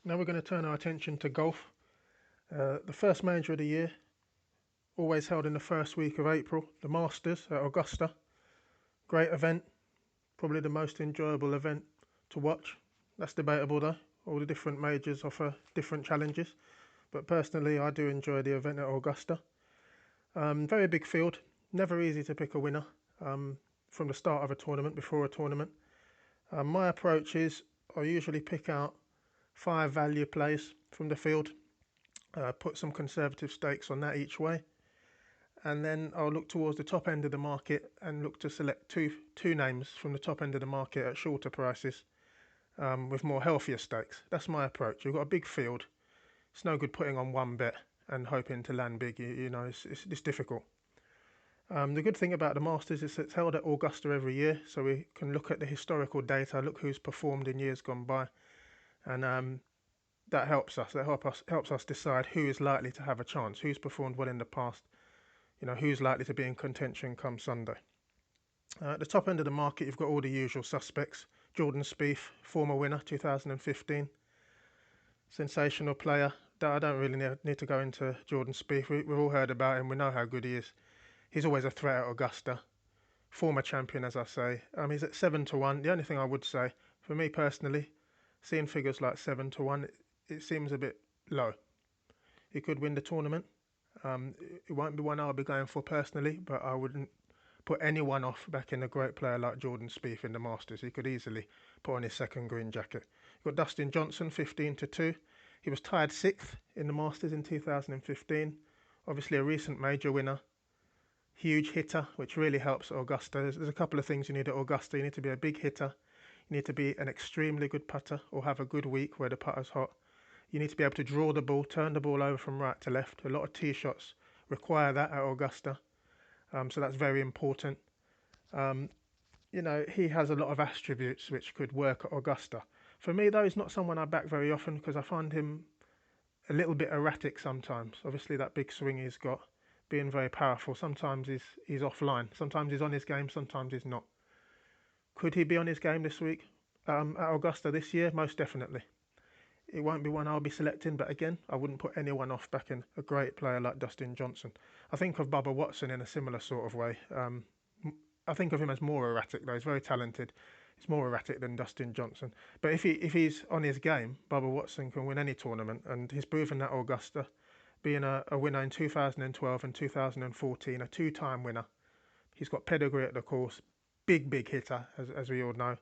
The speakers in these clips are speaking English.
Now we're going to turn our attention to golf. The first major of the year, always held in the first week of April, the Masters at Augusta. Great event, probably the most enjoyable event to watch. That's debatable though. All the different majors offer different challenges, but personally I do enjoy the event at Augusta. Very big field, never easy to pick a winner from the start of a tournament, before a tournament. My approach is I usually pick out 5 value plays from the field, put some conservative stakes on that each way, and then I'll look towards the top end of the market and look to select two names from the top end of the market at shorter prices with more healthier stakes. That's my approach. You've got a big field. It's no good putting on one bet and hoping to land big. You know, it's difficult. The good thing about the Masters is it's held at Augusta every year, so we can look at the historical data, look who's performed in years gone by, and that helps us. That helps us decide who is likely to have a chance, who's performed well in the past, you know, who's likely to be in contention come Sunday. At the top end of the market, you've got all the usual suspects. Jordan Spieth, former winner, 2015. Sensational player. I don't really need to go into Jordan Spieth. We've all heard about him. We know how good he is. He's always a threat at Augusta. Former champion, as I say. He's at 7-1. The only thing I would say, for me personally, seeing figures like 7-1, it seems a bit low. He could win the tournament. It won't be one I'll be going for personally, but I wouldn't put anyone off backing a great player like Jordan Spieth in the Masters. He could easily put on his second green jacket. You've got Dustin Johnson, 15-2. He was tied 6th in the Masters in 2015. Obviously a recent major winner. Huge hitter, which really helps at Augusta. There's a couple of things you need at Augusta. You need to be a big hitter. You need to be an extremely good putter or have a good week where the putter's hot. You need to be able to draw the ball, turn the ball over from right to left. A lot of tee shots require that at Augusta. So that's very important. You know, he has a lot of attributes which could work at Augusta. For me, though, he's not someone I back very often because I find him a little bit erratic sometimes. Obviously, that big swing he's got, being very powerful. Sometimes he's offline. Sometimes he's on his game, sometimes he's not. Could he be on his game this week at Augusta this year? Most definitely. It won't be one I'll be selecting, but again, I wouldn't put anyone off backing a great player like Dustin Johnson. I think of Bubba Watson in a similar sort of way. I think of him as more erratic, though. He's very talented. He's more erratic than Dustin Johnson. But if he's on his game, Bubba Watson can win any tournament, and he's proven that Augusta, being a winner in 2012 and 2014, a 2-time winner. He's got pedigree at the course, big hitter, as we all know.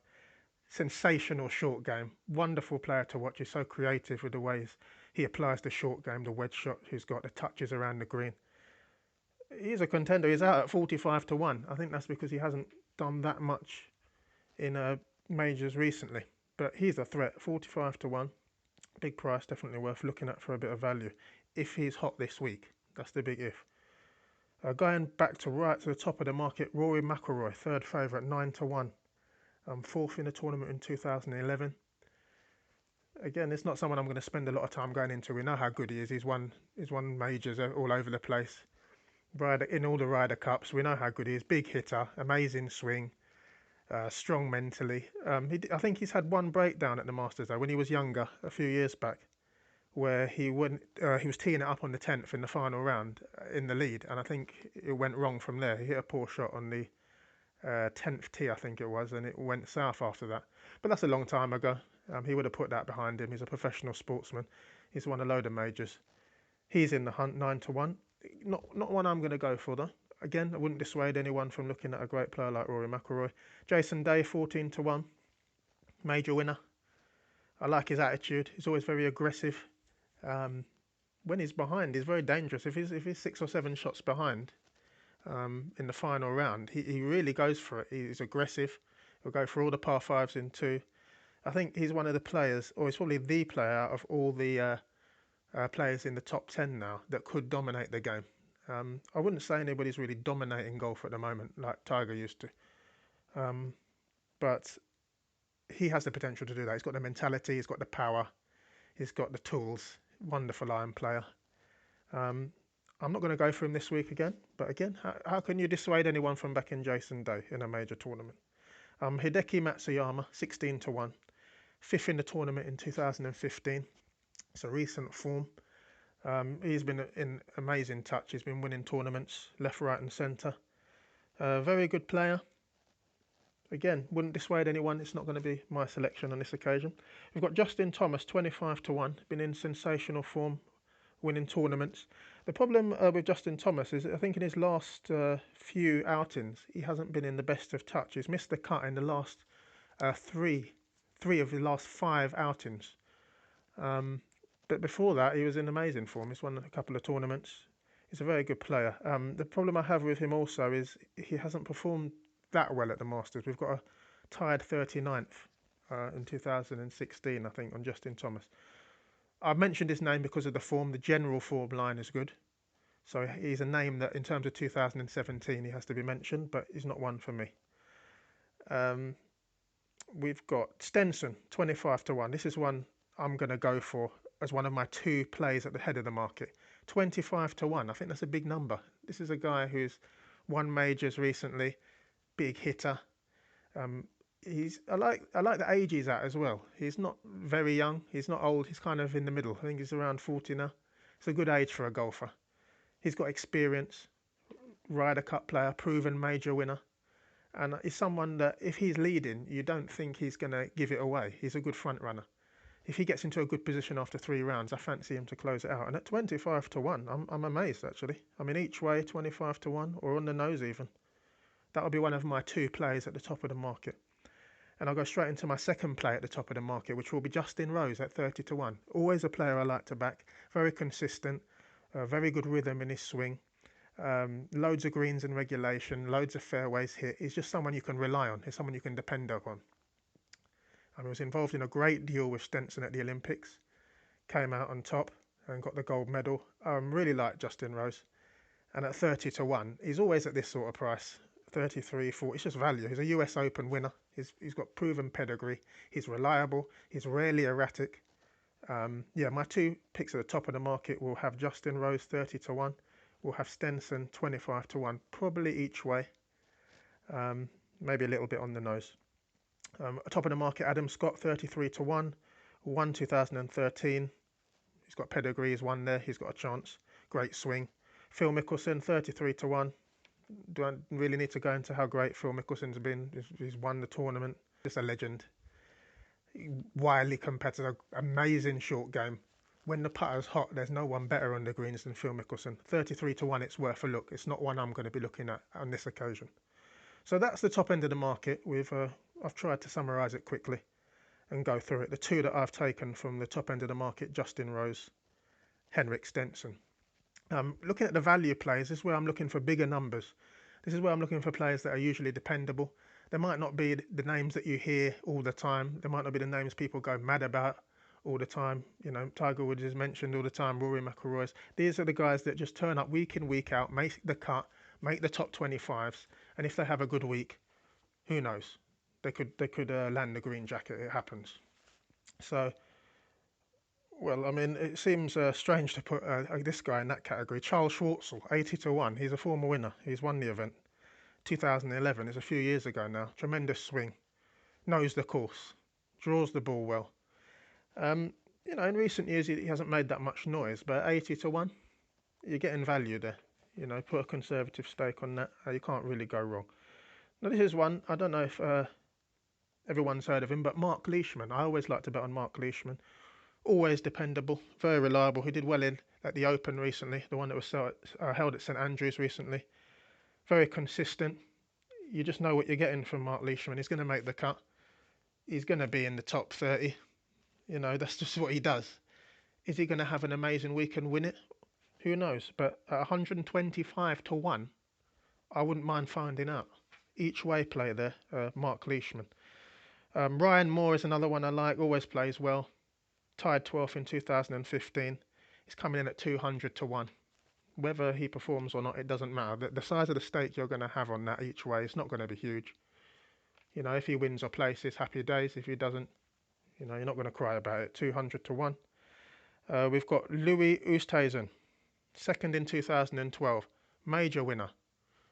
Sensational short game, wonderful player to watch. He's so creative with the ways he applies the short game, the wedge shot. He's got the touches around the green. He's a contender. He's out at 45-1. I think that's because he hasn't done that much in majors recently, but he's a threat. 45-1, big price, definitely worth looking at for a bit of value if he's hot this week. That's the big if. Going back to the top of the market, Rory McIlroy, third favourite, 9-1. 4th in the tournament in 2011. Again, it's not someone I'm going to spend a lot of time going into. We know how good he is. He's won majors all over the place. In all the Ryder Cups, we know how good he is. Big hitter, amazing swing, strong mentally. I think he's had one breakdown at the Masters though when he was younger, a few years back, where he was teeing it up on the 10th in the final round in the lead, and I think it went wrong from there. He hit a poor shot on the 10th tee, I think it was, and it went south after that. But that's a long time ago. He would have put that behind him. He's a professional sportsman. He's won a load of majors. He's in the hunt, 9-1. Not one I'm going to go for though. Again, I wouldn't dissuade anyone from looking at a great player like Rory McIlroy. Jason Day, 14-1, major winner. I like his attitude. He's always very aggressive. When he's behind, he's very dangerous. If he's 6 or 7 shots behind, in the final round, he really goes for it. He's aggressive. He'll go for all the par 5s in 2. I think he's one of the players, or he's probably the player out of all the players in the top 10 now that could dominate the game. I wouldn't say anybody's really dominating golf at the moment like Tiger used to. But he has the potential to do that. He's got the mentality, he's got the power, he's got the tools. Wonderful iron player. I'm not going to go for him this week again, but again, how can you dissuade anyone from backing Jason Day in a major tournament? Hideki Matsuyama, 16-1, 5th in the tournament in 2015. It's a recent form. He's been in amazing touch. He's been winning tournaments left, right, and centre. Very good player. Again, wouldn't dissuade anyone. It's not going to be my selection on this occasion. We've got Justin Thomas, 25 to 1. Been in sensational form, winning tournaments. The problem with Justin Thomas is I think in his last few outings, he hasn't been in the best of touch. He's missed the cut in the last three of the last 5 outings. But before that, he was in amazing form. He's won a couple of tournaments. He's a very good player. The problem I have with him also is he hasn't performed that well at the Masters. We've got a tied 39th in 2016, I think, on Justin Thomas. I've mentioned his name because of the form. The general form line is good. So he's a name that, in terms of 2017, he has to be mentioned, but he's not one for me. We've got Stenson, 25 to 1. This is one I'm going to go for as one of my 2 plays at the head of the market. 25 to 1. I think that's a big number. This is a guy who's won majors recently, big hitter. I like the age he's at as well. He's not very young. He's not old. He's kind of in the middle. I think he's around 40 now. It's a good age for a golfer. He's got experience, Ryder Cup player, proven major winner. And he's someone that if he's leading, you don't think he's going to give it away. He's a good front runner. If he gets into a good position after 3 rounds, I fancy him to close it out. And at 25 to 1, I'm amazed actually. I mean, each way 25 to 1 or on the nose even. That'll be one of my 2 plays at the top of the market. And I'll go straight into my second play at the top of the market, which will be Justin Rose at 30 to 1. Always a player I like to back. Very consistent, very good rhythm in his swing. Loads of greens in regulation, loads of fairways hit. He's just someone you can rely on. He's someone you can depend upon. I was involved in a great deal with Stenson at the Olympics. Came out on top and got the gold medal. Really like Justin Rose. And at 30 to 1, he's always at this sort of price. 33, 40, it's just value. He's a US Open winner. He's got proven pedigree. He's reliable. He's rarely erratic. My 2 picks at the top of the market will have Justin Rose 30 to 1. We'll have Stenson 25 to 1, probably each way. Maybe a little bit on the nose. Top of the market, Adam Scott 33 to 1. Won 2013. He's got pedigree. He's won there. He's got a chance. Great swing. Phil Mickelson 33 to 1. Do I really need to go into how great Phil Mickelson's been? He's won the tournament. Just a legend. Wildly competitive. Amazing short game. When the putter's hot, there's no one better on the greens than Phil Mickelson. 33 to 1, it's worth a look. It's not one I'm going to be looking at on this occasion. So that's the top end of the market. I've tried to summarise it quickly and go through it. The 2 that I've taken from the top end of the market, Justin Rose, Henrik Stenson. Looking at the value plays, this is where I'm looking for bigger numbers. This is where I'm looking for players that are usually dependable. They might not be the names that you hear all the time. They might not be the names people go mad about all the time. You know, Tiger Woods is mentioned all the time, Rory McIlroy. These are the guys that just turn up week in, week out, make the cut, make the top 25s, and if they have a good week, who knows? They could land the green jacket. It happens. So, well, I mean, it seems strange to put this guy in that category. Charl Schwartzel, 80 to 1. He's a former winner. He's won the event. 2011. It's a few years ago now. Tremendous swing. Knows the course. Draws the ball well. In recent years he hasn't made that much noise, but 80 to 1, you're getting value there. Put a conservative stake on that. You can't really go wrong. Now this is one, I don't know if everyone's heard of him, but Marc Leishman. I always like to bet on Marc Leishman. Always dependable, very reliable. He did well at the Open recently, the one that was held at St Andrews recently. Very consistent. You just know what you're getting from Marc Leishman. He's going to make the cut. He's going to be in the top 30. That's just what he does. Is he going to have an amazing week and win it? Who knows? But at 125 to 1, I wouldn't mind finding out. Each way play there, Marc Leishman. Ryan Moore is another one I like, always plays well. Tied 12th in 2015. He's coming in at 200 to 1. Whether he performs or not, it doesn't matter. The size of the stake you're going to have on that each way is not going to be huge. If he wins or places, happy days. If he doesn't, you're not going to cry about it. 200 to 1. We've got Louis Oosthuizen, second in 2012. Major winner.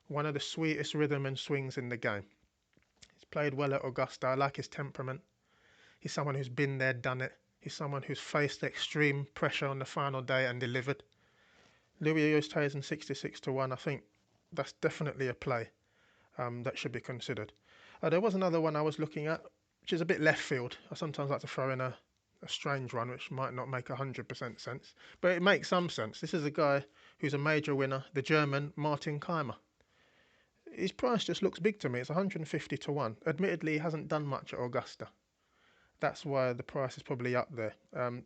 One of the sweetest rhythm and swings in the game. He's played well at Augusta. I like his temperament. He's someone who's been there, done it. He's someone who's faced extreme pressure on the final day and delivered. Louis Oosthuizen 66 to 1. I think that's definitely a play that should be considered. There was another one I was looking at, which is a bit left field. I sometimes like to throw in a strange one, which might not make 100% sense, but it makes some sense. This is a guy who's a major winner, the German Martin Kaymer. His price just looks big to me. It's 150 to 1. Admittedly, he hasn't done much at Augusta. That's why the price is probably up there.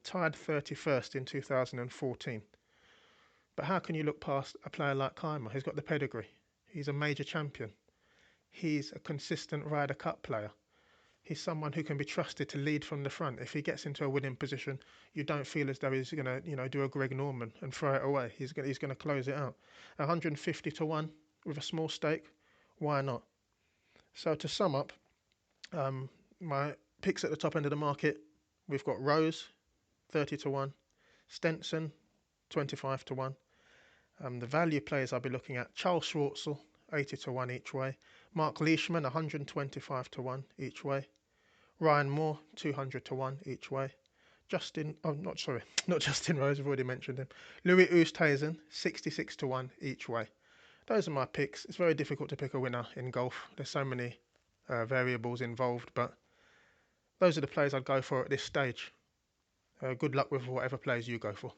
Tied 31st in 2014. But how can you look past a player like Kaymer? He's got the pedigree. He's a major champion. He's a consistent Ryder Cup player. He's someone who can be trusted to lead from the front. If he gets into a winning position, you don't feel as though he's going to, do a Greg Norman and throw it away. He's going to close it out. 150 to 1 with a small stake. Why not? So to sum up, my picks at the top end of the market, we've got Rose, 30 to 1, Stenson, 25 to 1. The value players I'll be looking at, Charl Schwartzel, 80 to 1 each way. Marc Leishman, 125 to 1 each way. Ryan Moore, 200 to 1 each way. Not Justin Rose, I've already mentioned him. Louis Oosthuizen, 66 to 1 each way. Those are my picks. It's very difficult to pick a winner in golf. There's so many variables involved, but those are the plays I'd go for at this stage. Good luck with whatever plays you go for.